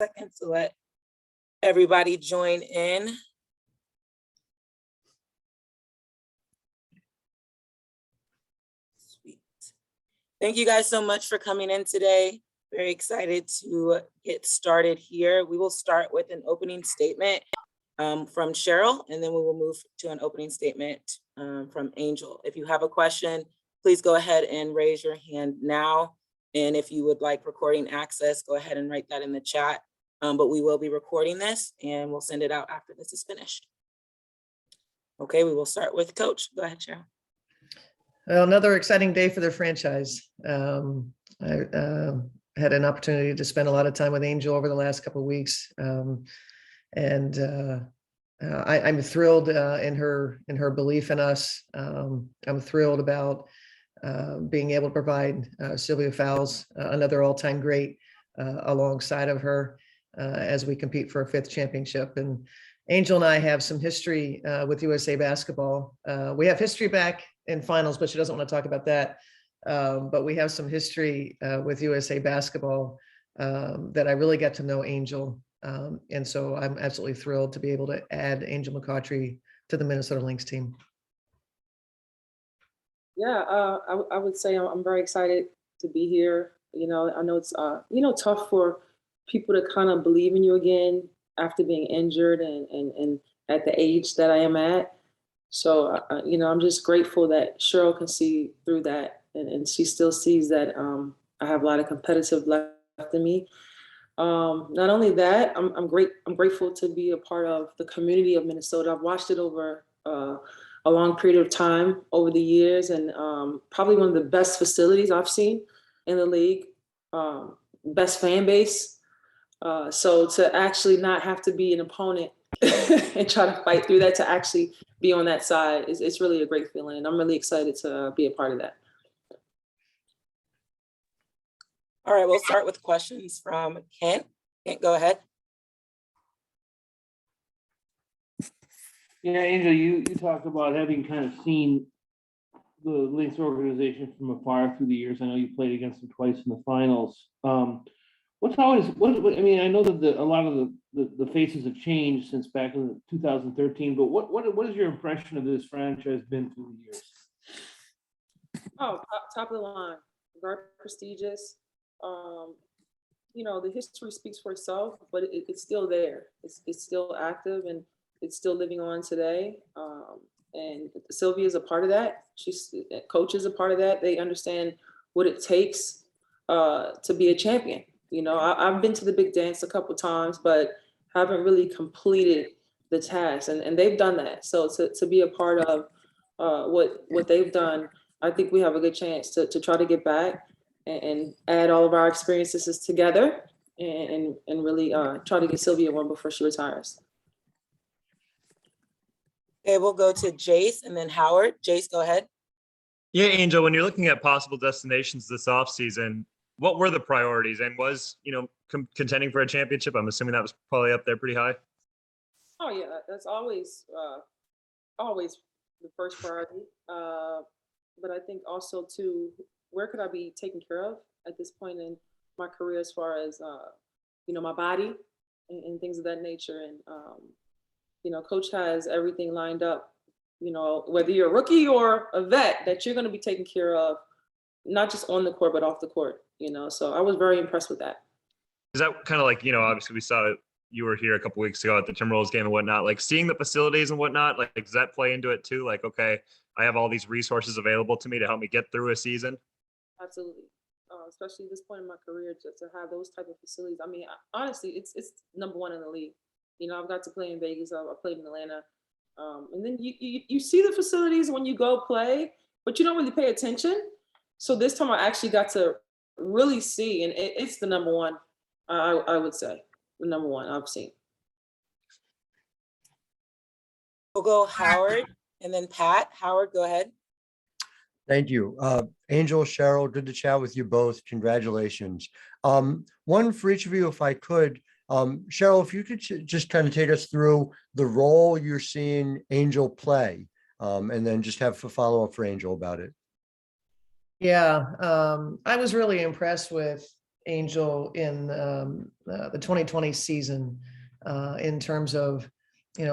Second to let everybody join in. Sweet. Thank you guys so much for coming in today. Very excited to get started here. We will start with an opening statement from Cheryl, and then we will move to an opening statement from Angel. If you have a question, please go ahead and raise your hand now. And if you would like recording access, go ahead and write that in the chat. But we will be recording this and we'll send it out after this is finished. Okay, we will start with Coach. Go ahead, Cheryl. Well, another exciting day for the franchise. I had an opportunity to spend a lot of time with Angel over the last couple of weeks. I'm thrilled in her belief in us. I'm thrilled about being able to provide Sylvia Fowles, another all-time great, alongside of her as we compete for a 5th championship. And Angel and I have some history with USA Basketball. We have history back in finals, but she doesn't want to talk about that. But we have some history with USA Basketball that I really got to know Angel. And so I'm absolutely thrilled to be able to add Angel McCoughtry to the Minnesota Lynx team. Yeah, I would say I'm very excited to be here. You know, I know it's, tough for people to kind of believe in you again after being injured and at the age that I am at. So, I'm just grateful that Cheryl can see through that and she still sees that I have a lot of competitive left in me. Not only that, I'm grateful to be a part of the community of Minnesota. I've watched it over a long period of time over the years, and probably one of the best facilities I've seen in the league, best fan base. So to actually not have to be an opponent and try to fight through that, to actually be on that side, it's really a great feeling. And I'm really excited to be a part of that. All right, we'll start with questions from Kent. Kent, go ahead. Yeah, Angel, you talked about having kind of seen the Lynx organization from afar through the years. I know you played against them twice in the finals. I mean, I know that a lot of the faces have changed since back in 2013, but what has your impression of this franchise been through the years? Oh, top of the line, very prestigious. The history speaks for itself, but it's still there. It's still active and it's still living on today. And Sylvia is a part of that. Coach is a part of that. They understand what it takes to be a champion. I've been to the big dance a couple of times, but haven't really completed the task, and they've done that. So to be a part of what they've done, I think we have a good chance to try to get back and add all of our experiences together and really try to get Sylvia one before she retires. Okay, we'll go to Jace and then Howard. Jace, go ahead. Yeah, Angel, when you're looking at possible destinations this offseason, what were the priorities? And was, contending for a championship? I'm assuming that was probably up there pretty high. Oh yeah, that's always the first priority. But I think also too, where could I be taken care of at this point in my career, as far as my body and things of that nature. And Coach has everything lined up. Whether you're a rookie or a vet, that you're going to be taken care of, not just on the court but off the court. So I was very impressed with that. Is that kind of like, obviously we saw it, you were here a couple of weeks ago at the Timberwolves game and whatnot, like seeing the facilities and whatnot, like does that play into it too? Like, okay, I have all these resources available to me to help me get through a season. Absolutely. Especially at this point in my career, to have those type of facilities. I mean, honestly, it's number one in the league. I've got to play in Vegas. I played in Atlanta. And then you see the facilities when you go play, but you don't really pay attention. So this time I actually got to really see, and it's the number one, I would say, the number one I've seen. We'll go Howard and then Pat. Howard, go ahead. Thank you. Angel, Cheryl, good to chat with you both. Congratulations. One for each of you, if I could. Cheryl, if you could just kind of take us through the role you're seeing Angel play, and then just have a follow-up for Angel about it. Yeah, I was really impressed with Angel in the 2020 season in terms of,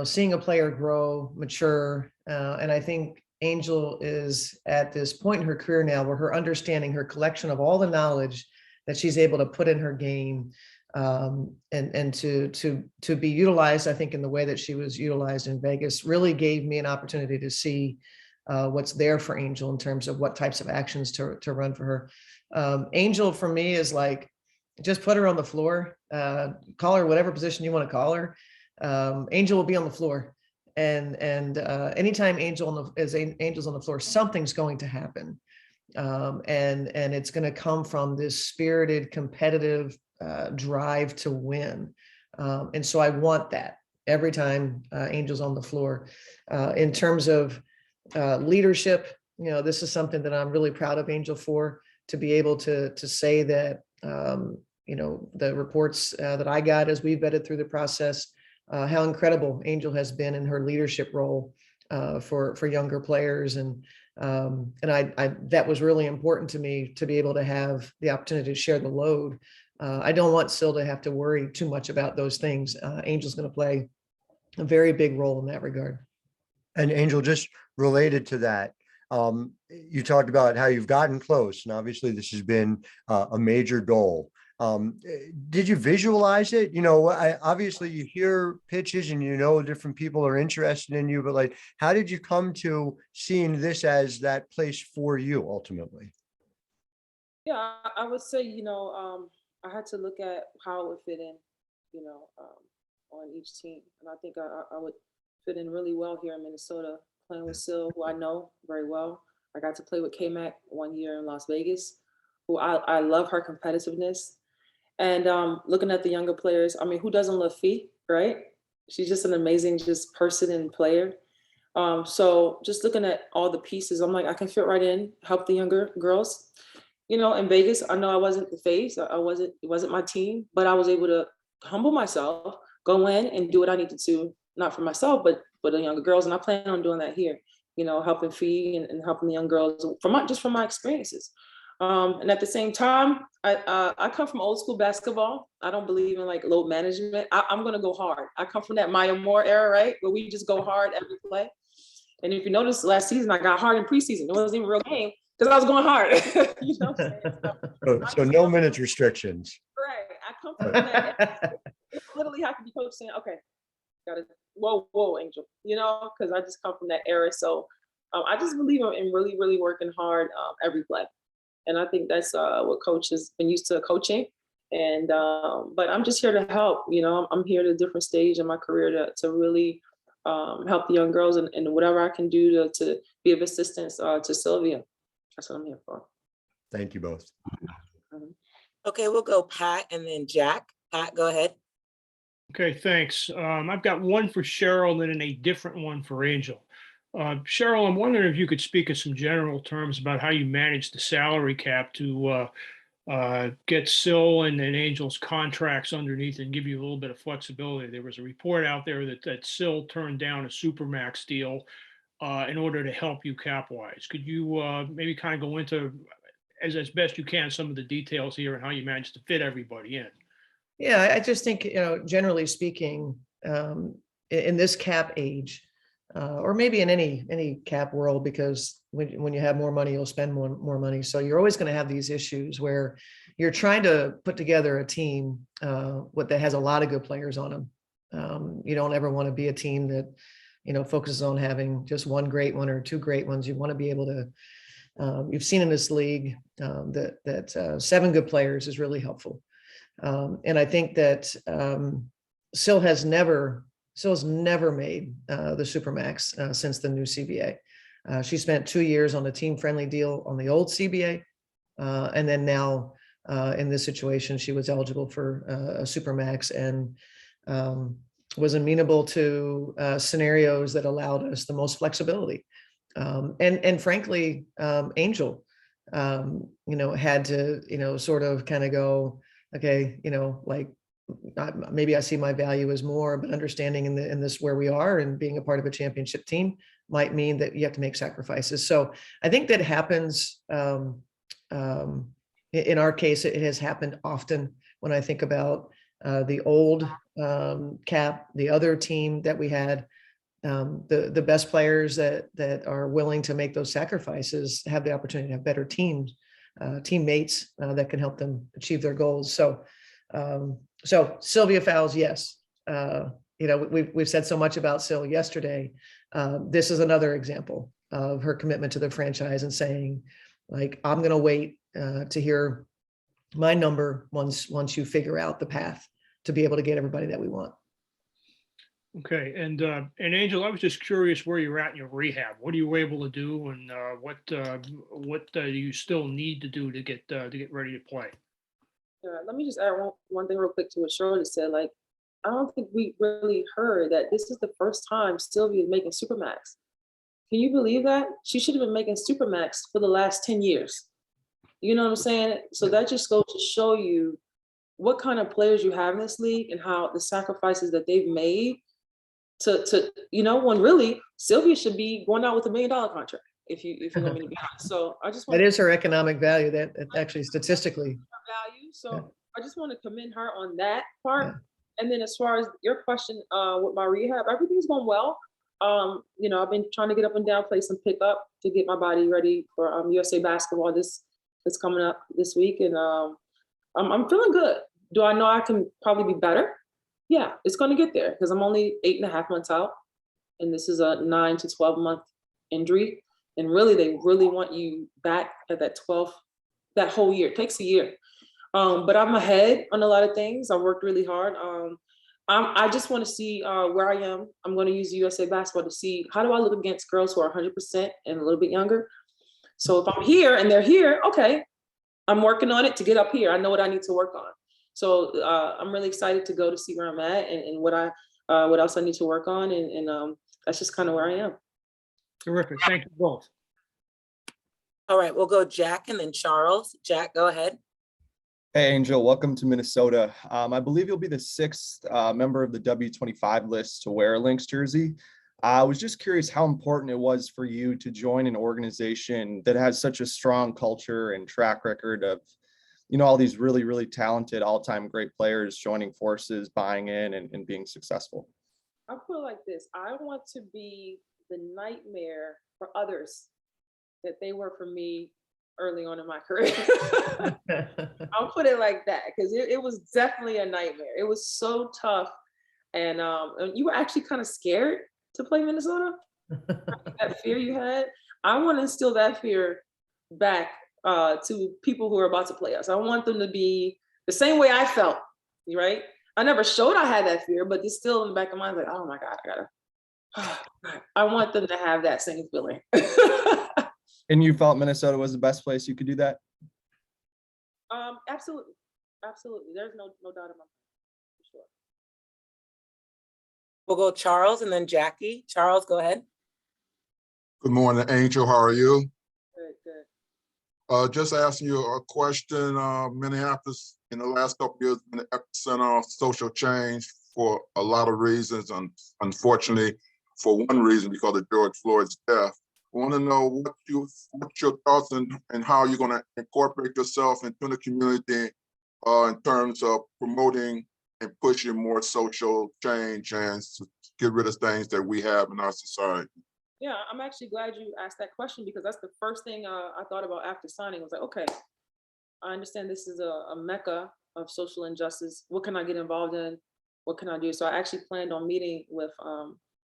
seeing a player grow, mature. And I think Angel is at this point in her career now where her understanding, her collection of all the knowledge that she's able to put in her game and to be utilized, I think, in the way that she was utilized in Vegas really gave me an opportunity to see what's there for Angel in terms of what types of actions to run for her. Angel for me is like, just put her on the floor, call her whatever position you want to call her. Angel will be on the floor. And anytime Angel's on the floor, something's going to happen. And it's going to come from this spirited, competitive drive to win. And so I want that every time Angel's on the floor. In terms of leadership, this is something that I'm really proud of Angel for, to be able to say that, the reports that I got as we vetted through the process, how incredible Angel has been in her leadership role for younger players. And I that was really important to me, to be able to have the opportunity to share the load. I don't want Sil to have to worry too much about those things. Angel's going to play a very big role in that regard. And Angel, just related to that, you talked about how you've gotten close, and obviously this has been a major goal. Did you visualize it? Obviously you hear pitches and different people are interested in you, but like, how did you come to seeing this as that place for you ultimately? Yeah, I would say, I had to look at how it would fit in, on each team. And I think I would fit in really well here in Minnesota, playing with Sil, who I know very well. I got to play with K-Mac 1 year in Las Vegas, who I love her competitiveness. And looking at the younger players, I mean, who doesn't love Fee, right? She's just an amazing person and player. So just looking at all the pieces, I'm like, I can fit right in, help the younger girls. In Vegas, I know I wasn't the face. It wasn't my team, but I was able to humble myself, go in and do what I needed to, not for myself, but for the younger girls. And I plan on doing that here, helping Fee and helping the young girls from my experiences. And at the same time, I come from old school basketball. I don't believe in like load management. I'm going to go hard. I come from that Maya Moore era, right? Where we just go hard every play. And if you notice last season, I got hard in preseason. It wasn't even a real game because I was going hard. What I'm saying? So no minutes restrictions. Right. I come from that. It literally have to be coach saying, okay, got to, whoa, Angel, because I just come from that era. So I just believe in really, really working hard every play. And I think that's what coach has been used to coaching. And but I'm just here to help. I'm here at a different stage in my career to really help the young girls and whatever I can do to be of assistance to Sylvia. That's what I'm here for. Thank you both. Okay, we'll go Pat and then Jack. Pat, go ahead. Okay, thanks. I've got one for Cheryl and then a different one for Angel. Cheryl, I'm wondering if you could speak in some general terms about how you manage the salary cap to get Sil and Angel's contracts underneath and give you a little bit of flexibility. There was a report out there that Sil turned down a Supermax deal in order to help you cap-wise. Could you maybe kind of go into, as best you can, some of the details here and how you managed to fit everybody in? Yeah, I just think, generally speaking, in this cap age, or maybe in any cap world, because when you have more money, you'll spend more money. So you're always going to have these issues where you're trying to put together a team that has a lot of good players on them. You don't ever want to be a team that, focuses on having just one great one or two great ones. You want to be able to, you've seen in this league that 7 good players is really helpful. And I think that Sil's never made the Supermax since the new CBA. She spent 2 years on a team-friendly deal on the old CBA. And then now in this situation, she was eligible for a Supermax and was amenable to scenarios that allowed us the most flexibility. And frankly, Angel, had to, sort of kind of go, okay, maybe I see my value as more, but understanding in this where we are and being a part of a championship team might mean that you have to make sacrifices. So I think that happens in our case, it has happened often. When I think about the old cap, the other team that we had, the best players that are willing to make those sacrifices have the opportunity to have better teams, teammates that can help them achieve their goals. So Sylvia Fowles, yes. We've said so much about Sil yesterday. This is another example of her commitment to the franchise and saying, like, I'm going to wait to hear my number once you figure out the path to be able to get everybody that we want. Okay, and Angel, I was just curious where you're at in your rehab. What are you able to do, and what do you still need to do to get ready to play? Let me just add one thing real quick to what Shirley said. Like, I don't think we really heard that this is the first time Sylvia is making Supermax. Can you believe that? She should have been making Supermax for the last 10 years. You know what I'm saying? So that just goes to show you what kind of players you have in this league and how the sacrifices that they've made to when really Sylvia should be going out with $1 million contract, if you want me to be honest. So I just want that is her economic value, that actually statistically value. So yeah. I just want to commend her on that part. Yeah. And then as far as your question with my rehab, everything's going well. I've been trying to get up and down, play some pickup to get my body ready for USA basketball that's coming up this week. And I'm feeling good. Do I know I can probably be better? Yeah, it's going to get there because I'm only 8.5 months out. And this is a 9 to 12 month injury. And really, they really want you back at that whole year. It takes a year. But I'm ahead on a lot of things. I worked really hard. I just want to see where I am. I'm going to use USA basketball to see how do I look against girls who are 100% and a little bit younger. So if I'm here and they're here, okay, I'm working on it to get up here. I know what I need to work on. So I'm really excited to go to see where I'm at and what else I need to work on. And that's just kind of where I am. Terrific. Thank you both. All right, we'll go Jack and then Charles. Jack, go ahead. Hey, Angel, welcome to Minnesota. I believe you'll be the 6th member of the W25 list to wear a Lynx jersey. I was just curious how important it was for you to join an organization that has such a strong culture and track record of, all these really, really talented all-time great players joining forces, buying in and being successful. I'll put it like this. I want to be the nightmare for others that they were for me early on in my career. I'll put it like that because it was definitely a nightmare. It was so tough. And you were actually kind of scared to play Minnesota. That fear you had. I want to instill that fear back to people who are about to play us. I want them to be the same way I felt, right? I never showed I had that fear, but it's still in the back of my mind, like, oh my God, I want them to have that same feeling. And you felt Minnesota was the best place you could do that? Absolutely. Absolutely. There's no doubt in my mind, for sure. We'll go Charles and then Jackie. Charles, go ahead. Good morning, Angel. How are you? Good. Just asking you a question. Minneapolis in the last couple of years been the epicenter of social change for a lot of reasons. And unfortunately, for one reason, because of George Floyd's death. I want to know what's your thoughts and how you're going to incorporate yourself into the community in terms of promoting and pushing more social change and to get rid of things that we have in our society. Yeah, I'm actually glad you asked that question because that's the first thing I thought about after signing. I was like, okay, I understand this is a mecca of social injustice. What can I get involved in? What can I do? So I actually planned on meeting with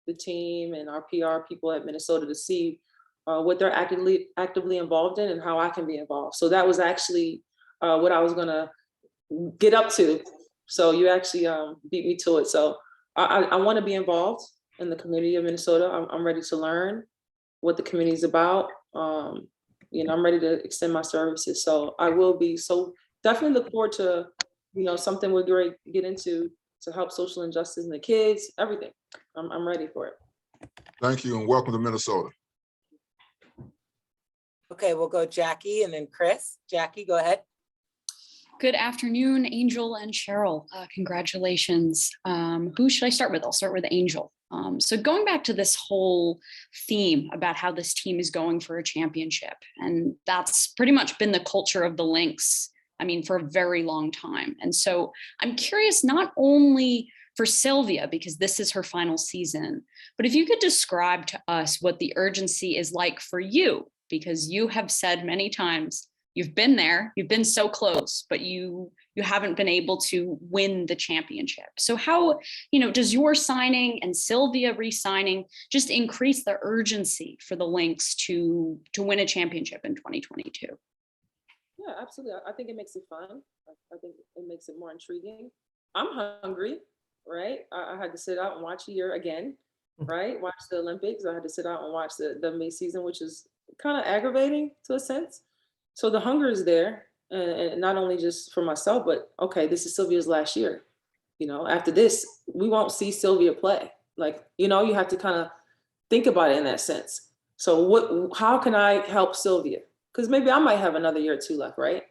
the team and our PR people at Minnesota to see what they're actively involved in and how I can be involved. So that was actually what I was gonna get up to. So you actually beat me to it. So I want to be involved in the community of Minnesota. I'm ready to learn what the community is about. I'm ready to extend my services. So I will be. So definitely look forward to, something we're going to get into to help social injustice in the kids, everything. I'm ready for it. Thank you and welcome to Minnesota. Okay, we'll go Jackie and then Chris. Jackie, go ahead. Good afternoon, Angel and Cheryl. Congratulations. Who should I start with? I'll start with Angel. So going back to this whole theme about how this team is going for a championship, and that's pretty much been the culture of the Lynx I mean, for a very long time. And so I'm curious, not only for Sylvia, because this is her final season, but if you could describe to us what the urgency is like for you, because you have said many times, you've been there, you've been so close, but you haven't been able to win the championship. So how, does your signing and Sylvia re-signing just increase the urgency for the Lynx to win a championship in 2022? Yeah, absolutely. I think it makes it fun. I think it makes it more intriguing. I'm hungry, right? I had to sit out and watch a year again, right? Watch the Olympics. I had to sit out and watch the May season, which is kind of aggravating to a sense. So the hunger is there, and not only just for myself, but okay, this is Sylvia's last year. After this, we won't see Sylvia play. Like, you have to kind of think about it in that sense. So how can I help Sylvia? Because maybe I might have another year or two left, right?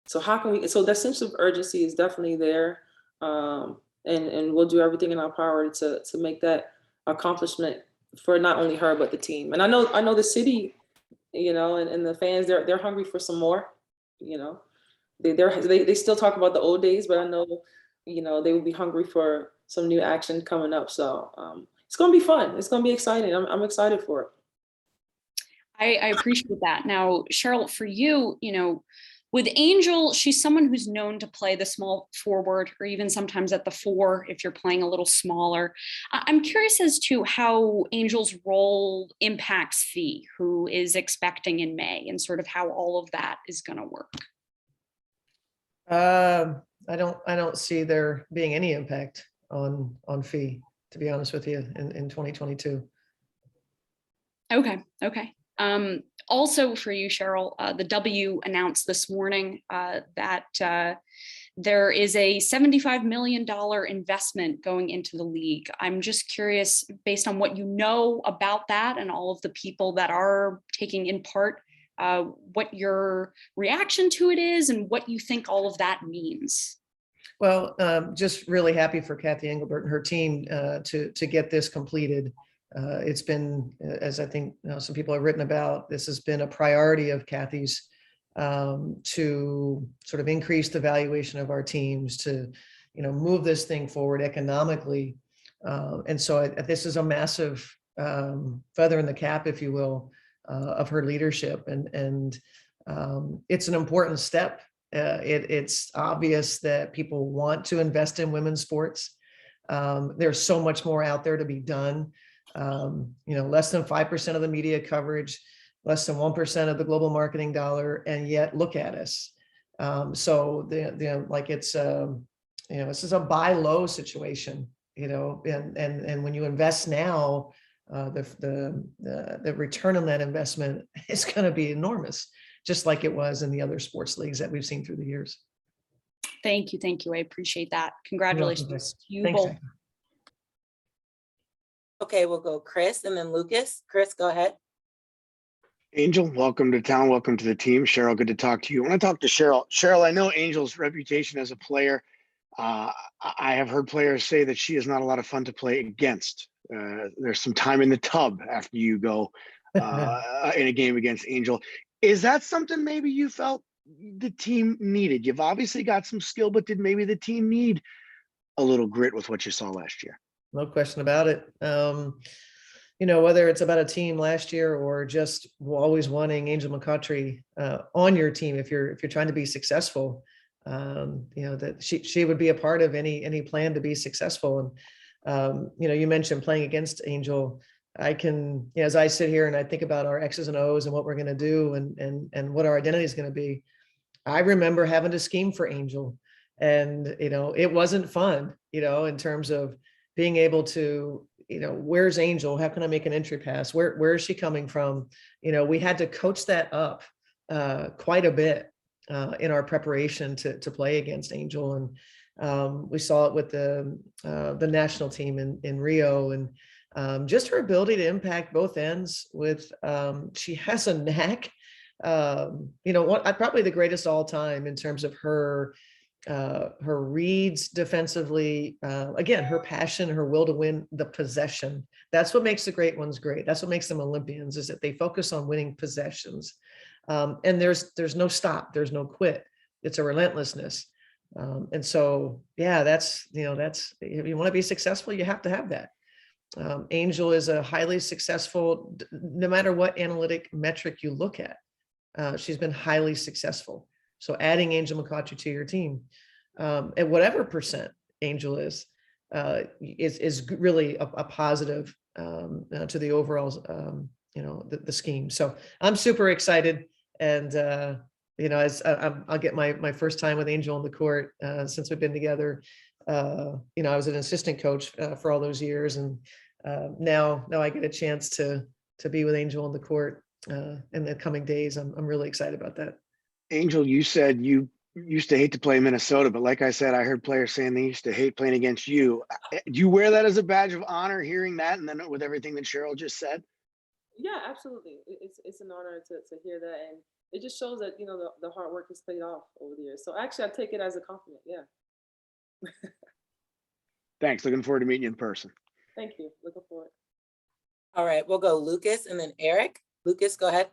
So how can we? So that sense of urgency is definitely there, and we'll do everything in our power to make that accomplishment for not only her but the team. And I know the city, and the fans, they're hungry for some more. They still talk about the old days, but I know, they will be hungry for some new action coming up. So it's gonna be fun. It's gonna be exciting. I'm excited for it. I appreciate that. Now, Cheryl, for you, with Angel, she's someone who's known to play the small forward or even sometimes at the 4 if you're playing a little smaller. I'm curious as to how Angel's role impacts Fee, who is expecting in May, and sort of how all of that is going to work. I don't see there being any impact on Fee, to be honest with you, in 2022. Okay. Also for you, Cheryl, the W announced this morning that there is a $75 million investment going into the league. I'm just curious, based on what you know about that and all of the people that are taking in part, what your reaction to it is and what you think all of that means. Well, just really happy for Kathy Engelbert and her team to get this completed. It's been, as I think some people have written about, this has been a priority of Kathy's to sort of increase the valuation of our teams, to move this thing forward economically. And so this is a massive feather in the cap, if you will, of her leadership. And it's an important step. It's obvious that people want to invest in women's sports. There's so much more out there to be done. Less than 5% of the media coverage, less than 1% of the global marketing dollar, and yet look at us. So this is a buy low situation, and when you invest now, the return on that investment is going to be enormous, just like it was in the other sports leagues that we've seen through the years. Thank you. I appreciate that. Congratulations to you Thanks, both. Zach. Okay, we'll go Chris and then Lucas. Chris, go ahead. Angel, welcome to town. Welcome to the team. Cheryl, good to talk to you. I want to talk to Cheryl. Cheryl, I know Angel's reputation as a player. I have heard players say that she is not a lot of fun to play against. There's some time in the tub after you go in a game against Angel. Is that something maybe you felt the team needed? You've obviously got some skill, but did maybe the team need a little grit with what you saw last year? No question about it. Whether it's about a team last year or just always wanting Angel McCoughtry on your team, if you're trying to be successful, that she would be a part of any plan to be successful. And you mentioned playing against Angel. I can, as I sit here and I think about our X's and O's and what we're going to do and what our identity is going to be, I remember having to scheme for Angel, and it wasn't fun. In terms of being able to, where's Angel? How can I make an entry pass? Where is she coming from? We had to coach that up quite a bit in our preparation to play against Angel. And we saw it with the national team in Rio, and just her ability to impact both ends with, she has a knack, probably the greatest all time in terms of her reads defensively, again, her passion, her will to win the possession. That's what makes the great ones great. That's what makes them Olympians, is that they focus on winning possessions. And there's no stop, there's no quit. it's a relentlessness. And so, yeah, that's, if you want to be successful, you have to have that. Angel is a highly successful, no matter what analytic metric you look at, she's been highly successful. So adding Angel McCoughtry to your team, at whatever percent Angel is really a positive to the overall, the scheme. So I'm super excited, and as I'll get my first time with Angel on the court since we've been together. I was an assistant coach for all those years, and now I get a chance to be with Angel on the court in the coming days. I'm really excited about that. Angel, you said you used to hate to play Minnesota, but like I said, I heard players saying they used to hate playing against you. Do you wear that as a badge of honor, hearing that, and then with everything that Cheryl just said? Yeah, absolutely. It's an honor to hear that, and it just shows that the hard work has paid off over the years. So actually, I take it as a compliment. Yeah. Thanks. Looking forward to meeting you in person. Thank you. Looking forward. All right, we'll go Lucas and then Eric. Lucas, go ahead.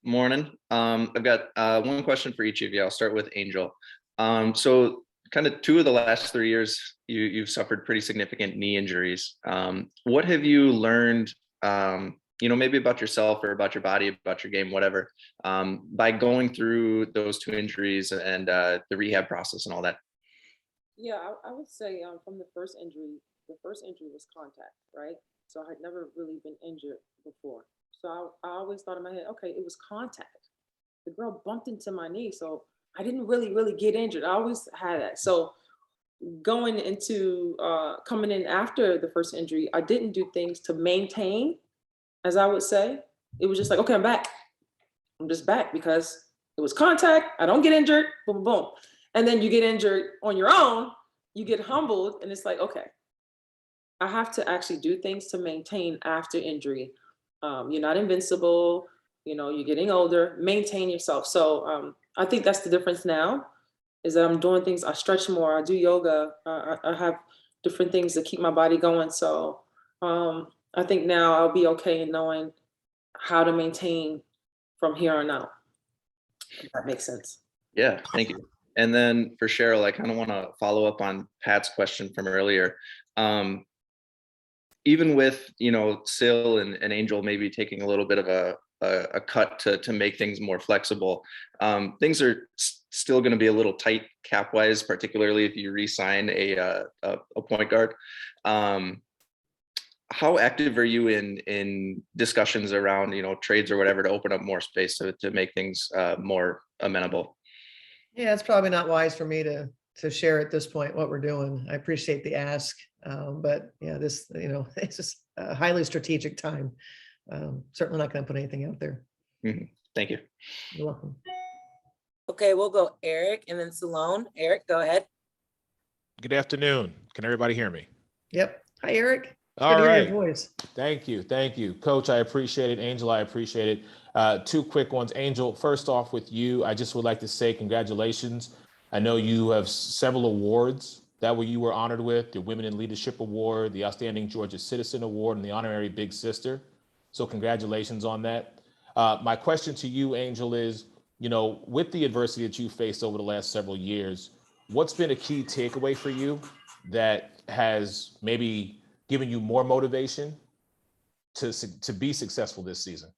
Morning. I've got one question for each of you. I'll start with Angel. So kind of 2 of the last 3 years, you've suffered pretty significant knee injuries. What have you learned, maybe about yourself or about your body, about your game, whatever, by going through those 2 injuries and the rehab process and all that? Yeah, I would say from the first injury was contact, right? So I had never really been injured before. So I always thought in my head, okay, it was contact. The girl bumped into my knee, so I didn't really get injured. I always had that. So going into coming in after the first injury, I didn't do things to maintain, as I would say. It was just like, okay, I'm back. I'm just back because it was contact. I don't get injured. Boom, boom. And then you get injured on your own. You get humbled, and it's like, okay, I have to actually do things to maintain after injury. You're not invincible. You're getting older. Maintain yourself. So I think that's the difference now, is that I'm doing things. I stretch more. I do yoga. I have different things to keep my body going. So I think now I'll be okay in knowing how to maintain from here on out. If that makes sense. Yeah, thank you. And then for Cheryl, I kind of want to follow up on Pat's question from earlier. Even with, Sil and Angel maybe taking a little bit of a cut to make things more flexible, things are still going to be a little tight cap wise, particularly if you re-sign a point guard. How active are you in discussions around, trades or whatever to open up more space to make things more amenable? Yeah, it's probably not wise for me to share at this point what we're doing. I appreciate the ask, but yeah, this it's just a highly strategic time. Certainly not going to put anything out there. Mm-hmm. Thank you. You're welcome. Okay, we'll go Eric and then Salone. Eric, go ahead. Good afternoon. Can everybody hear me? Yep. Hi, Eric. All Good to hear right. your voice. Thank you. Coach, I appreciate it. Angel, I appreciate it. 2 quick ones. Angel, first off with you, I just would like to say congratulations. I know you have several awards that you were honored with, the Women in Leadership Award, the Outstanding Georgia Citizen Award, and the Honorary Big Sister. So congratulations on that. My question to you, Angel, is, with the adversity that you faced over the last several years, what's been a key takeaway for you that has maybe given you more motivation to be successful this season?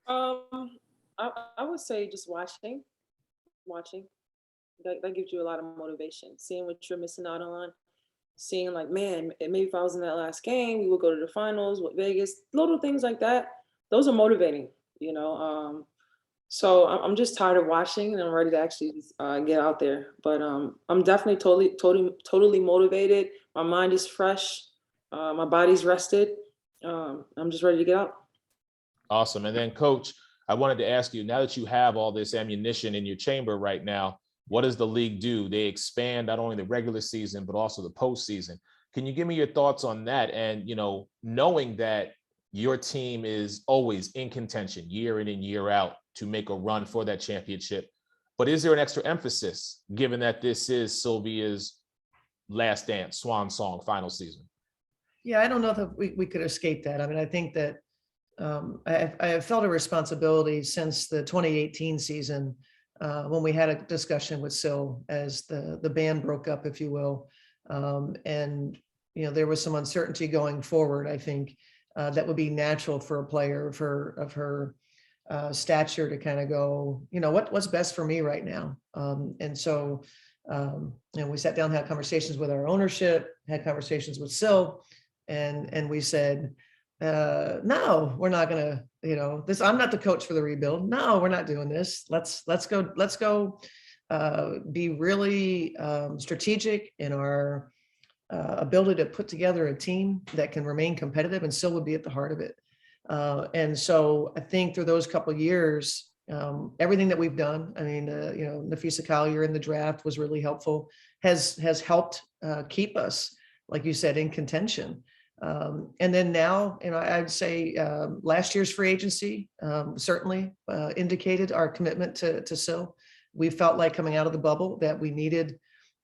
I would say just watching. That gives you a lot of motivation. Seeing what you're missing out on, seeing like, man, maybe if I was in that last game, we would go to the finals with Vegas. Little things like that. Those are motivating, So I'm just tired of watching, and I'm ready to actually get out there. But I'm definitely totally motivated. My mind is fresh. My body's rested. I'm just ready to get out. Awesome. And then, Coach, I wanted to ask you, now that you have all this ammunition in your chamber right now, what does the league do? They expand not only the regular season, but also the postseason. Can you give me your thoughts on that? And, knowing that your team is always in contention year in and year out to make a run for that championship, but is there an extra emphasis given that this is Sylvia's last dance, swan song, final season? Yeah, I don't know if we could escape that. I mean, I think that I have felt a responsibility since the 2018 season when we had a discussion with Sil as the band broke up, if you will. And, there was some uncertainty going forward, I think, that would be natural for a player of her stature to kind of go, what's best for me right now. And so, we sat down, had conversations with our ownership, had conversations with Sil, and we said, no, we're not gonna, I'm not the coach for the rebuild. No, we're not doing this. Let's go be really strategic in our ability to put together a team that can remain competitive, and Sil would be at the heart of it. And so I think through those couple of years, everything that we've done, I mean, Nafisa Collier in the draft was really helpful, has helped keep us, like you said, in contention. And then now, I'd say last year's free agency certainly indicated our commitment to Sil. We felt like coming out of the bubble that we needed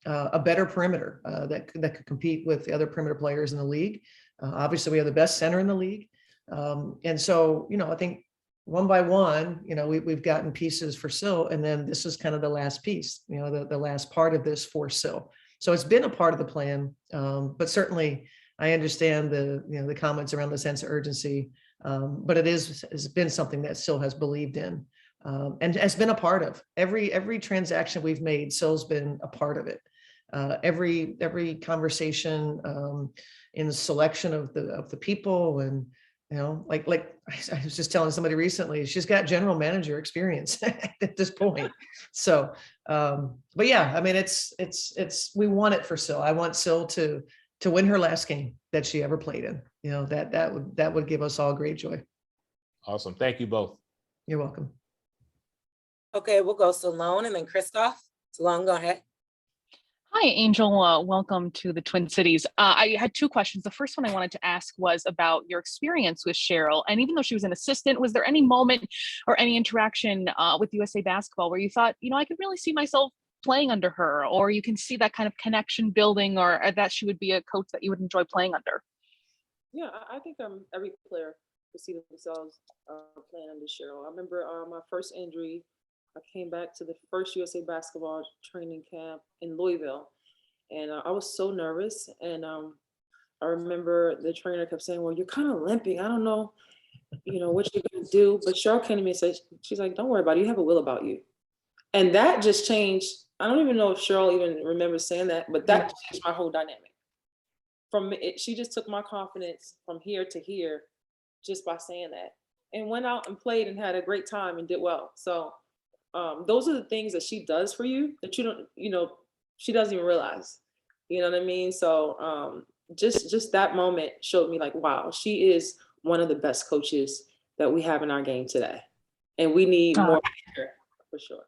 a better perimeter that could compete with the other perimeter players in the league. Obviously, we have the best center in the league. And so, I think one by one, we've gotten pieces for Sil, and then this is kind of the last piece, the last part of this for Sil. So it's been a part of the plan, but certainly I understand the comments around the sense of urgency, but it's been something that Sil has believed in and has been a part of. Every transaction we've made, Sil's been a part of it. Every conversation in the selection of the people, and like I was just telling somebody recently, she's got general manager experience at this point. So, but yeah, I mean, it's we want it for Sil. I want Sil to win her last game that she ever played in. That would give us all great joy. Awesome. Thank you both. You're welcome. Okay, we'll go Salone and then Christoph. Salone, go ahead. Hi, Angel. Welcome to the Twin Cities. I had two questions. The first one I wanted to ask was about your experience with Cheryl. And even though she was an assistant, was there any moment or any interaction with USA Basketball where you thought, I could really see myself playing under her, or you can see that kind of connection building, or that she would be a coach that you would enjoy playing under? Yeah, I think every player could see themselves playing under Cheryl. I remember my first injury. I came back to the first USA Basketball training camp in Louisville, and I was so nervous. And I remember the trainer kept saying, "Well, you're kind of limping. I don't know, what you're gonna do." But Cheryl came to me and said, "She's like, don't worry about it. You have a will about you." And that just changed. I don't even know if Cheryl even remembers saying that, but that changed my whole dynamic. She just took my confidence from here to here just by saying that, and went out and played and had a great time and did well. So those are the things that she does for you that you don't, she doesn't even realize. You know what I mean? So just that moment showed me like, wow, she is one of the best coaches that we have in our game today, and we need more of her, for sure.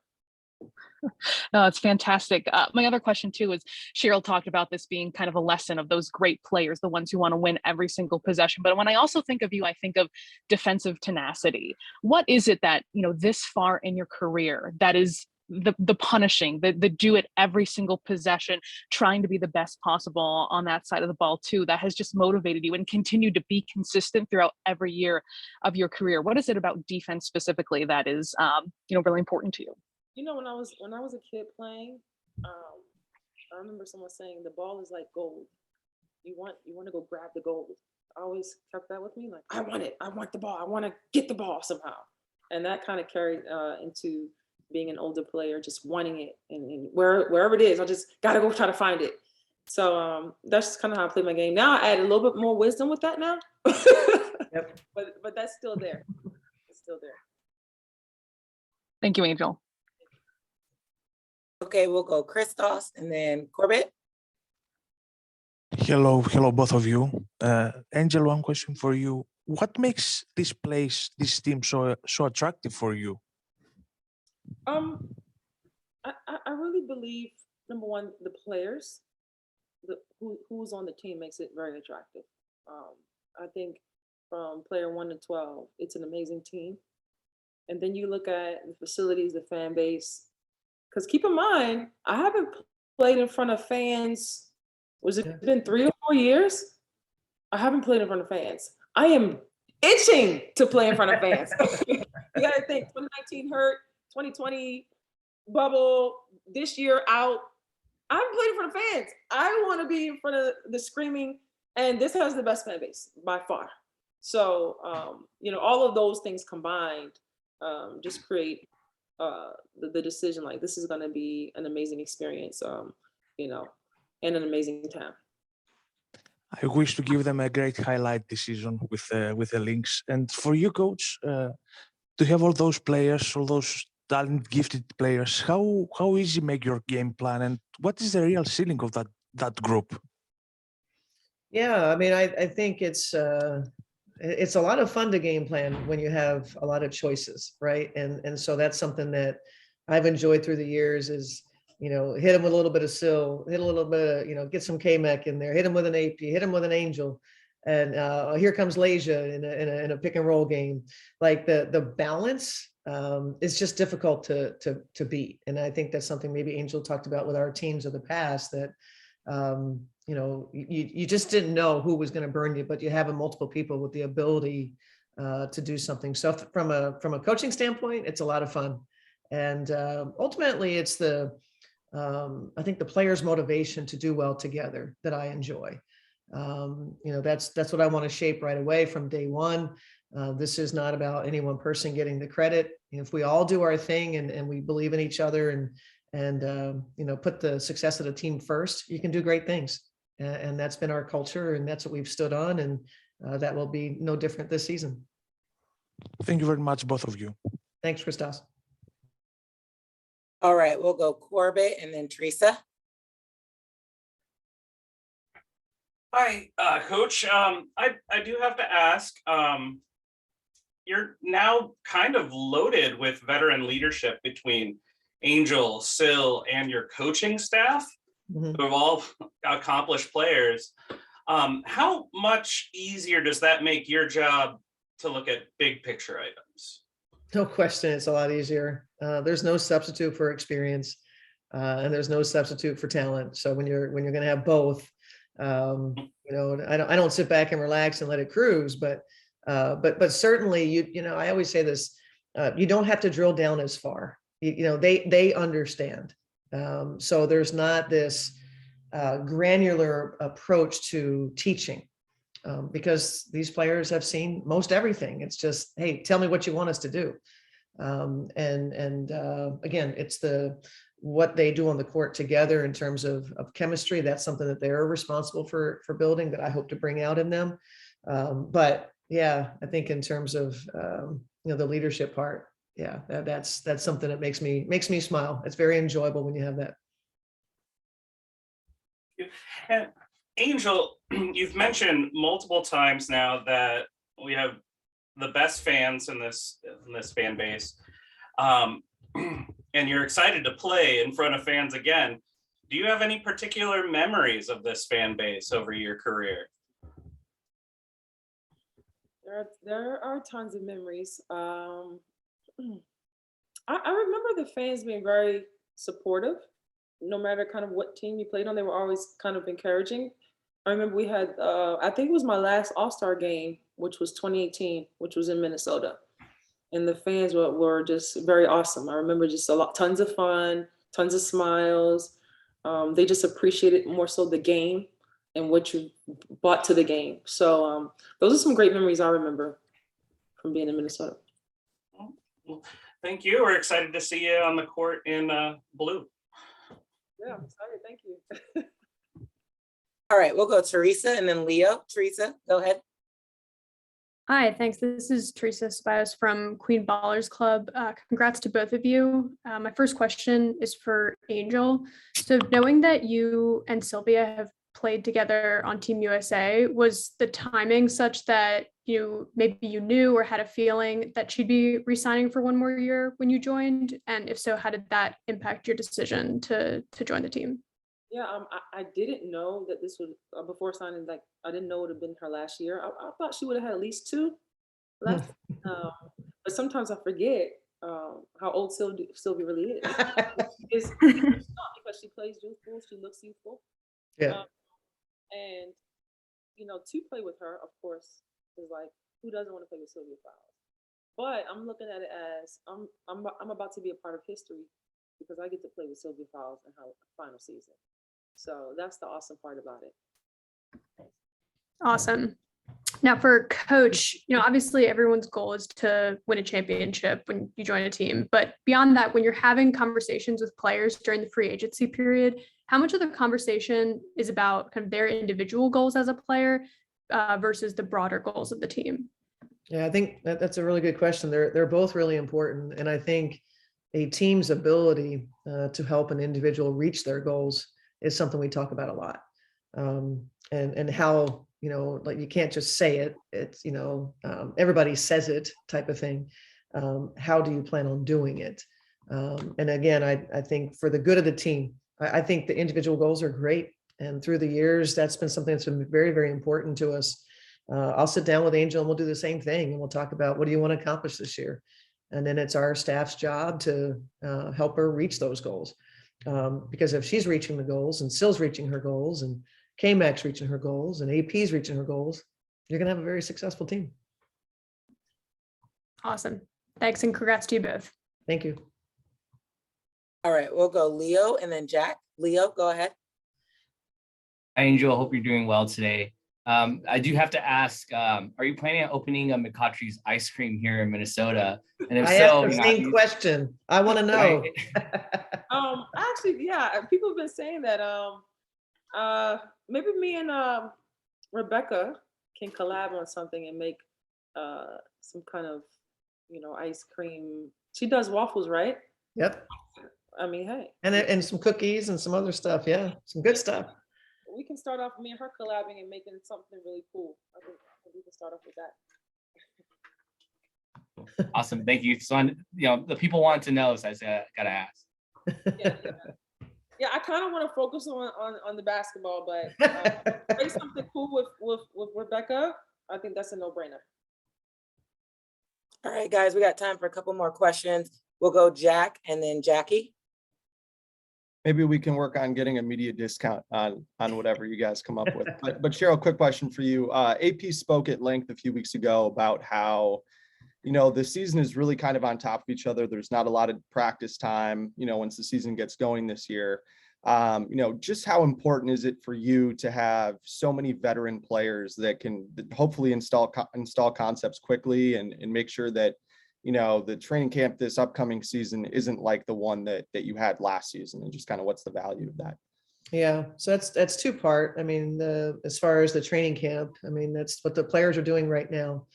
No, it's fantastic. My other question too is, Cheryl talked about this being kind of a lesson of those great players, the ones who want to win every single possession. But when I also think of you, I think of defensive tenacity. What is it that, this far in your career, that is the punishing, the do it every single possession, trying to be the best possible on that side of the ball too, that has just motivated you and continued to be consistent throughout every year of your career? What is it about defense specifically that is, really important to you? When I was a kid playing, I remember someone saying the ball is like gold. You want to go grab the gold. I always kept that with me. Like, I want it. I want the ball. I want to get the ball somehow. And that kind of carried into being an older player, just wanting it, and wherever it is, I just gotta go try to find it. So that's kind of how I play my game. Now I add a little bit more wisdom with that now. Yep. But that's still there. It's still there. Thank you, Angel. Okay, we'll go Christos and then Corbett. Hello, both of you. Angel, one question for you. What makes this team so attractive for you? I really believe, number one, the players, who's on the team makes it very attractive. I think from player 1 to 12, it's an amazing team. And then you look at the facilities, the fan base, because keep in mind, I haven't played in front of fans. Was it been 3 or 4 years? I haven't played in front of fans. I am itching to play in front of fans. You got to think, 2019 hurt, 2020 bubble this year out. I'm playing for the fans. I want to be in front of the screaming, and this has the best fan base by far. So, all of those things combined just create the decision. Like, this is going to be an amazing experience, and an amazing time. I wish to give them a great highlight this season with the Lynx. And for you, coach, to have all those players, all those talented, gifted players, how easy make your game plan, and what is the real ceiling of that group? Yeah, I mean, I think it's a lot of fun to game plan when you have a lot of choices, right? And so that's something that I've enjoyed through the years is, hit them with a little bit of Sill, hit a little bit of, get some K-Mech in there, hit them with an AP, hit them with an Angel. And here comes Leja in a pick and roll game. Like the balance is just difficult to beat. And I think that's something maybe Angel talked about with our teams of the past that, you just didn't know who was going to burn you, but you have multiple people with the ability to do something. So from a coaching standpoint, it's a lot of fun. And ultimately it's I think the players' motivation to do well together that I enjoy. That's what I want to shape right away from day one. This is not about any one person getting the credit. If we all do our thing and we believe in each other and put the success of the team first, you can do great things. And that's been our culture, and that's what we've stood on, and that will be no different this season. Thank you very much, both of you. Thanks, Christos. All right, we'll go Corbett and then Teresa. Hi, Coach. I do have to ask, you're now kind of loaded with veteran leadership between Angel, Sill, and your coaching staff, who have all accomplished players. How much easier does that make your job to look at big picture items? No question, it's a lot easier. There's no substitute for experience, and there's no substitute for talent. So when you're going to have both, I don't sit back and relax and let it cruise, but certainly I always say this, you don't have to drill down as far. They understand. So there's not this granular approach to teaching. Because these players have seen most everything. It's just, hey, tell me what you want us to do. Again, it's what they do on the court together in terms of chemistry. That's something that they're responsible for building that I hope to bring out in them. But yeah, I think in terms of the leadership part, yeah, that's something that makes me smile. It's very enjoyable when you have that. And Angel, you've mentioned multiple times now that we have the best fans in this fan base, and you're excited to play in front of fans again. Do you have any particular memories of this fan base over your career? There are tons of memories. I remember the fans being very supportive. No matter kind of what team you played on, they were always kind of encouraging. I remember we had, I think it was my last All-Star game, which was 2018, which was in Minnesota. And the fans were just very awesome. I remember just tons of fun, tons of smiles. They just appreciated more so the game and what you brought to the game. So those are some great memories I remember from being in Minnesota. Well, thank you. We're excited to see you on the court in blue. Yeah, I'm excited. Thank you. All right, we'll go Teresa and then Leo. Teresa, go ahead. Hi, thanks. This is Teresa Ceballos from Queen Ballers Club. Congrats to both of you. My first question is for Angel. So knowing that you and Sylvia have played together on Team USA, was the timing such that maybe you knew or had a feeling that she'd be re-signing for one more year when you joined? And if so, how did that impact your decision to join the team? Yeah, I didn't know that this would, before signing, like, I didn't know it would have been her last year. I thought she would have had at least 2 left. But sometimes I forget how old Sylvia really is. It's not because she plays youthful, she looks youthful. Yeah. And, to play with her, of course, is like, who doesn't want to play with Sylvia Fowles? But I'm looking at it as I'm about to be a part of history because I get to play with Sylvia Fowles in her final season. So that's the awesome part about it. Awesome. Now for coach, obviously everyone's goal is to win a championship when you join a team, but beyond that, when you're having conversations with players during the free agency period, how much of the conversation is about kind of their individual goals as a player versus the broader goals of the team? Yeah, I think that's a really good question. They're both really important. And I think a team's ability to help an individual reach their goals is something we talk about a lot. And how, like you can't just say it, it's, everybody says it type of thing. How do you plan on doing it? And again, I think for the good of the team, I think the individual goals are great. And through the years, that's been something that's been very, very important to us. I'll sit down with Angel and we'll do the same thing. And we'll talk about what do you want to accomplish this year? And then it's our staff's job to help her reach those goals. Because if she's reaching the goals and Syl's reaching her goals and K-Mac's reaching her goals and AP's reaching her goals, you're going to have a very successful team. Awesome. Thanks and congrats to you both. Thank you. All right, we'll go Leo and then Jack. Leo, go ahead. Hi, Angel. Hope you're doing well today. I do have to ask, are you planning on opening a McCoughtry's ice cream here in Minnesota? And if I so, asked the same question. I want to know. Actually, yeah, people have been saying that. Maybe me and Rebecca can collab on something and make some kind of, ice cream. She does waffles, right? Yep. I mean, hey. And some cookies and some other stuff. Yeah, some good stuff. We can start off me and her collabing and making something really cool. I think we can start off with that. Awesome. Thank you. So, the people want to know, so I said, I gotta ask. Yeah, I kind of want to focus on the basketball, but make something cool with Rebecca. I think that's a no-brainer. All right, guys, we got time for a couple more questions. We'll go Jack and then Jackie. Maybe we can work on getting a media discount on whatever you guys come up with. But Cheryl, quick question for you. AP spoke at length a few weeks ago about how, the season is really kind of on top of each other. There's not a lot of practice time, once the season gets going this year. Just how important is it for you to have so many veteran players that can hopefully install concepts quickly and make sure that, the training camp this upcoming season isn't like the one that you had last season, and just kind of what's the value of that? Yeah, so that's two part. I mean, as far as the training camp, I mean, that's what the players are doing right now.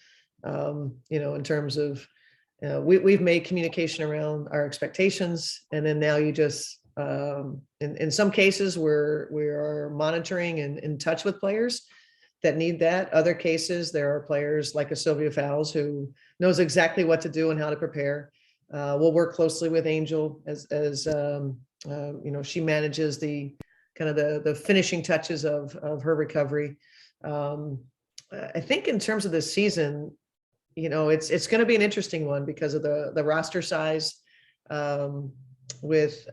In terms of, we've made communication around our expectations, and then now you just, in some cases we are monitoring and in touch with players that need that. Other cases, there are players like a Sylvia Fowles who knows exactly what to do and how to prepare. We'll work closely with Angel as she manages the kind of the finishing touches of her recovery. I think in terms of the season, it's going to be an interesting one because of the roster size, with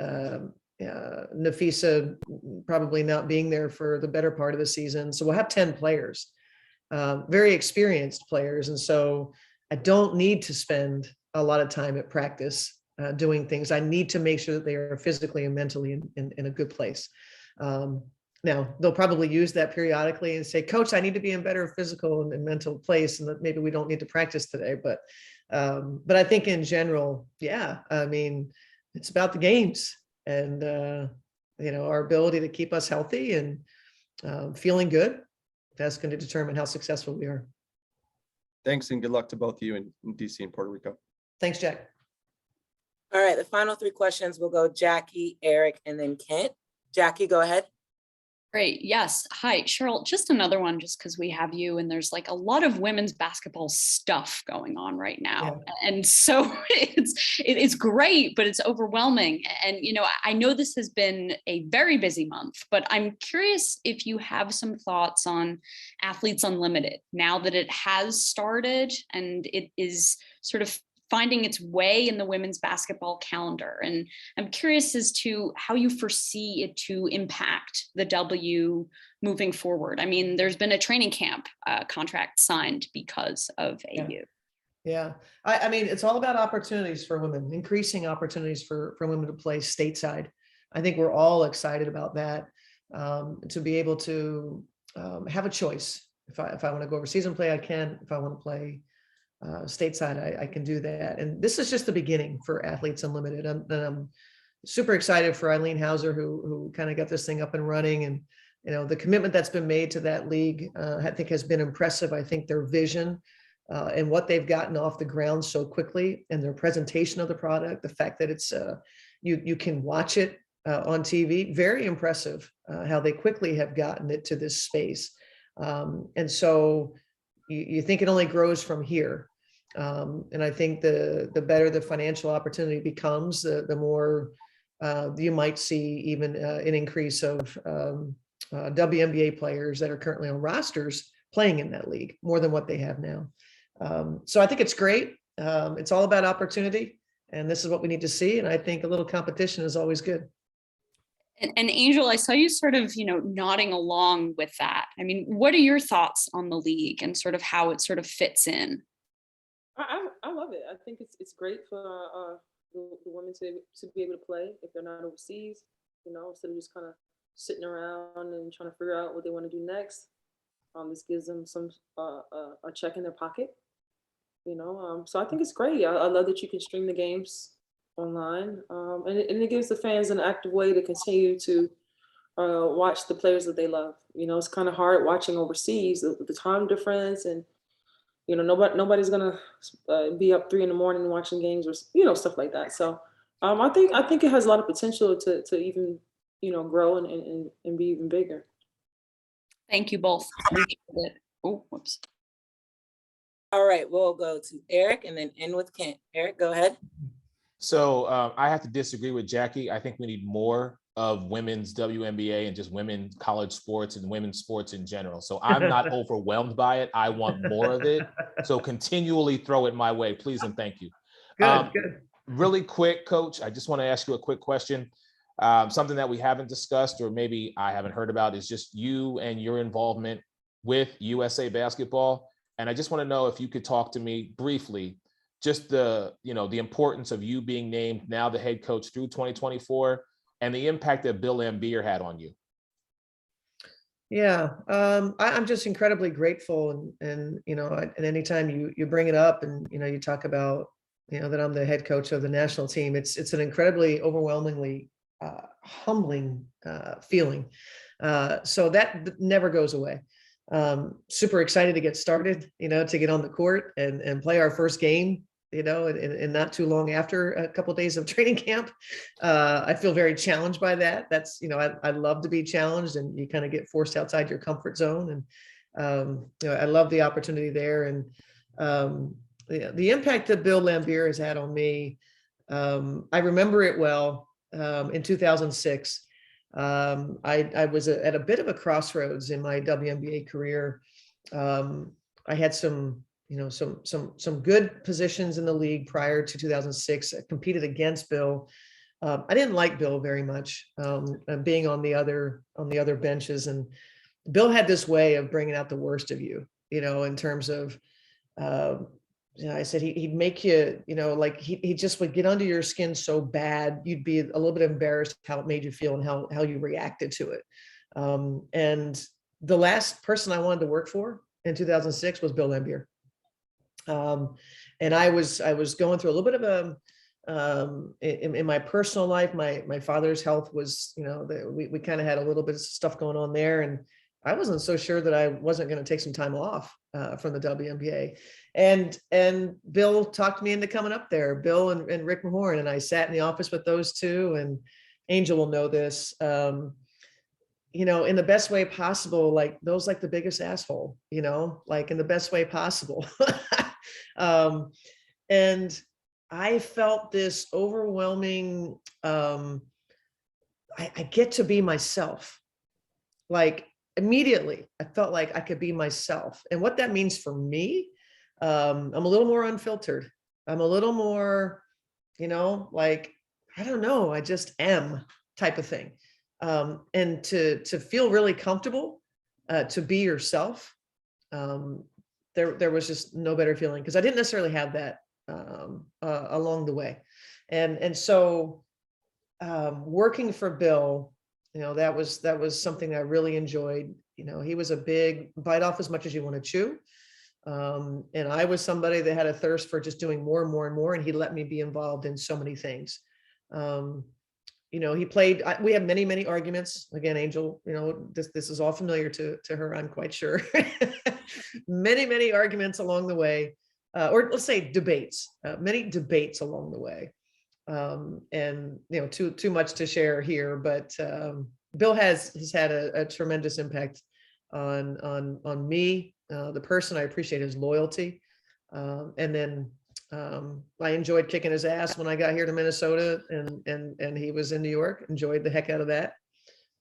Nafisa probably not being there for the better part of the season. So we'll have 10 players, very experienced players. And so I don't need to spend a lot of time at practice doing things. I need to make sure that they are physically and mentally in a good place. Now, they'll probably use that periodically and say, Coach, I need to be in better physical and mental place, and that maybe we don't need to practice today. But I think in general, yeah, I mean, it's about the games and, our ability to keep us healthy and feeling good. That's going to determine how successful we are. Thanks, and good luck to both of you in DC and Puerto Rico. Thanks, Jack. All right, the final three questions will go Jackie, Eric, and then Kent. Jackie, go ahead. Great. Yes. Hi, Cheryl. Just another one, just because we have you, and there's like a lot of women's basketball stuff going on right now, and so it's great, but it's overwhelming. And I know this has been a very busy month, but I'm curious if you have some thoughts on Athletes Unlimited now that it has started and it is sort of finding its way in the women's basketball calendar. And I'm curious as to how you foresee it to impact the W moving forward. I mean, there's been a training camp contract signed because of AU. Yeah. I mean, it's all about opportunities for women, increasing opportunities for women to play stateside. I think we're all excited about that, to be able to have a choice. If I want to go overseas and play, I can. If I want to play stateside, I can do that. And this is just the beginning for Athletes Unlimited. I'm super excited for Eileen Hauser, who kind of got this thing up and running. And, you know, the commitment that's been made to that league, I think has been impressive. I think their vision and what they've gotten off the ground so quickly, and their presentation of the product, the fact that it's you can watch it on TV, very impressive how they quickly have gotten it to this space. And so you think it only grows from here. And I think the better the financial opportunity becomes, the more you might see even an increase of WNBA players that are currently on rosters playing in that league, more than what they have now. So I think it's great. It's all about opportunity, and this is what we need to see. And I think a little competition is always good. And Angel, I saw you sort of, nodding along with that. I mean, what are your thoughts on the league and sort of how it sort of fits in? I love it. I think it's great for the women to be able to play if they're not overseas, instead of just kind of sitting around and trying to figure out what they want to do next. This gives them some a check in their pocket, so I think it's great. I love that you can stream the games online, and it gives the fans an active way to continue to watch the players that they love. It's kind of hard watching overseas, the time difference, and nobody's gonna be up 3 a.m. watching games or stuff like that. So I think it has a lot of potential to even grow and be even bigger. Thank you both. Oh, whoops. All right, we'll go to Eric and then end with Kent. Eric, go ahead. So I have to disagree with Jackie. I think we need more of women's WNBA and just women's college sports and women's sports in general. So I'm not overwhelmed by it. I want more of it. So continually throw it my way, please and thank you. Good. Really quick, Coach, I just want to ask you a quick question. Something that we haven't discussed, or maybe I haven't heard about, is just you and your involvement with USA Basketball. And I just want to know if you could talk to me briefly, just the importance of you being named now the head coach through 2024 and the impact that Bill Laimbeer had on you. Yeah, I'm just incredibly grateful. And anytime you bring it up and, you talk about, that I'm the head coach of the national team, it's an incredibly overwhelmingly humbling feeling. So that never goes away. Super excited to get started, to get on the court and play our first game, and not too long after a couple of days of training camp. I feel very challenged by that. That's, I love to be challenged, and you kind of get forced outside your comfort zone. And, I love the opportunity there. And the impact that Bill Laimbeer has had on me, I remember it well. In 2006, I was at a bit of a crossroads in my WNBA career. I had some good positions in the league prior to 2006. I competed against Bill. I didn't like Bill very much, being on the other benches. And Bill had this way of bringing out the worst of you, in terms of, I said he'd make you, like he just would get under your skin so bad, you'd be a little bit embarrassed how it made you feel and how you reacted to it. And the last person I wanted to work for in 2006 was Bill Laimbeer. And I was going through a little bit of in my personal life. My father's health was, we kind of had a little bit of stuff going on there, and I wasn't so sure that I wasn't going to take some time off from the WNBA. And Bill talked me into coming up there, Bill and Rick Mahorn, and I sat in the office with those two, and Angel will know this, in the best way possible, like Bill's like the biggest asshole, like in the best way possible. And I felt this overwhelming, I get to be myself. Like immediately, I felt like I could be myself. And what that means for me, I'm a little more unfiltered. I'm a little more, like, I don't know, I just am type of thing. And to feel really comfortable, to be yourself, there was just no better feeling because I didn't necessarily have that along the way. And so working for Bill, that was something I really enjoyed. He was a big bite off as much as you want to chew. And I was somebody that had a thirst for just doing more and more and more, and he let me be involved in so many things. He played, we had many, many arguments. Again, Angel, this is all familiar to her, I'm quite sure. Many, many arguments along the way, or let's say debates, many debates along the way. And, too much to share here, but Bill has had a tremendous impact on me, the person. I appreciate his loyalty. And then I enjoyed kicking his ass when I got here to Minnesota, and he was in New York. Enjoyed the heck out of that.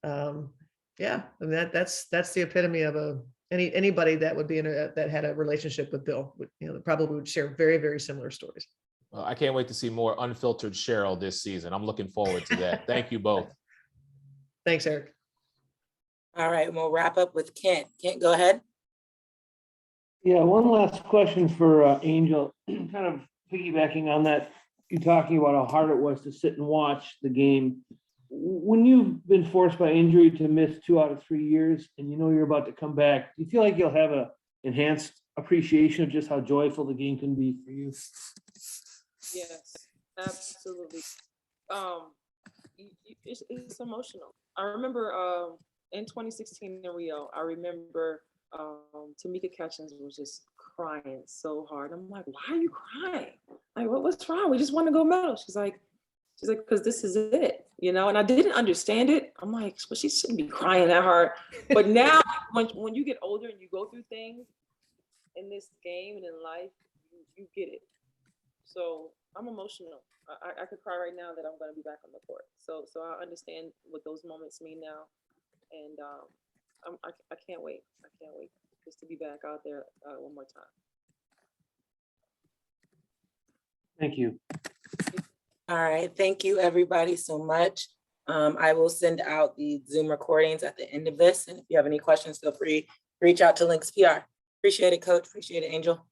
Yeah, and that's the epitome of anybody that would be that had a relationship with Bill. Probably would share very, very similar stories. Well, I can't wait to see more unfiltered Cheryl this season. I'm looking forward to that. Thank you both. Thanks, Eric. All right, we'll wrap up with Kent. Kent, go ahead. Yeah, one last question for Angel, kind of piggybacking on that, you talking about how hard it was to sit and watch the game. When you've been forced by injury to miss 2 out of 3 years and you're about to come back, do you feel like you'll have a enhanced appreciation of just how joyful the game can be for you? Yes, absolutely. It's emotional. I remember in 2016 in Rio, I remember Tamika Catchings was just crying so hard. I'm like, why are you crying? Like, what's wrong? We just want to go medal. She's like, because this is it, And I didn't understand it. I'm like, well, she shouldn't be crying that hard. But now, when you get older and you go through things in this game and in life, you get it. So I'm emotional. I could cry right now that I'm going to be back on the court. So I understand what those moments mean now, and I can't wait. I can't wait just to be back out there one more time. Thank you. All right, thank you everybody so much. I will send out the Zoom recordings at the end of this, and if you have any questions, feel free to reach out to Lynx PR. Appreciate it, Coach. Appreciate it, Angel.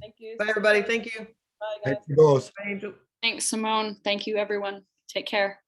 Thank you. Bye, everybody. Thank you. Bye, guys. Thank you both. Bye, Angel. Thanks, Simone. Thank you, everyone. Take care.